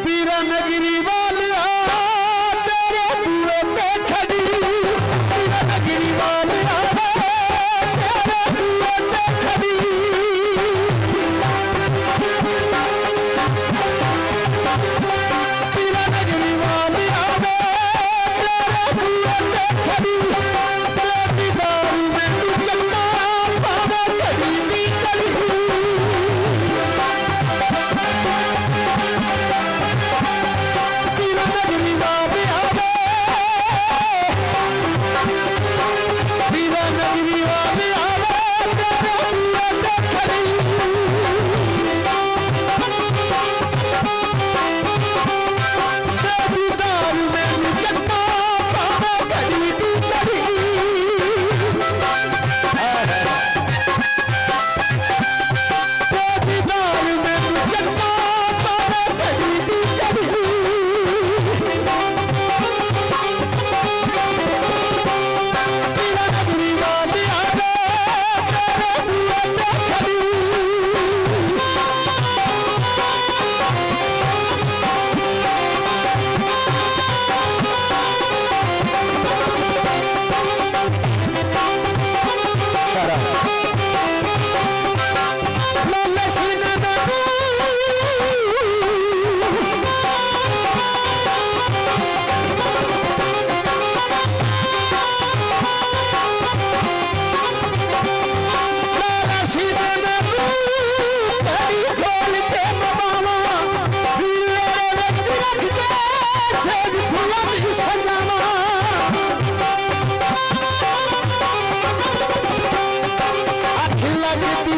पीरा नगरी वालिया तेरे बूहे पे खड़ी, पीरा नगरी वालिया तेरे बूहे पे खड़ी। पीरा नगरी वालिया तेरे बूहे पे खड़ी, तेरी दारू में तू चन्ना पावे कड़ी दी कड़ी। पीरा नगरी वालिया पीरा नगरी वालिया तेरे बूहे पे खड़ी। तेरी दारू में तू चन्ना पावे कड़ी दी कड़ी। तेरी दारू में तू चन्ना पावे कड़ी दी कड़ी। पीरा नगरी वालिया तेरे बूहे पे खड़ी। लाला सीने में लाला सीने में बड़ी खोल के मवाना, वीरे विच रख के छेज फूलों दी सजावा। अख लगदी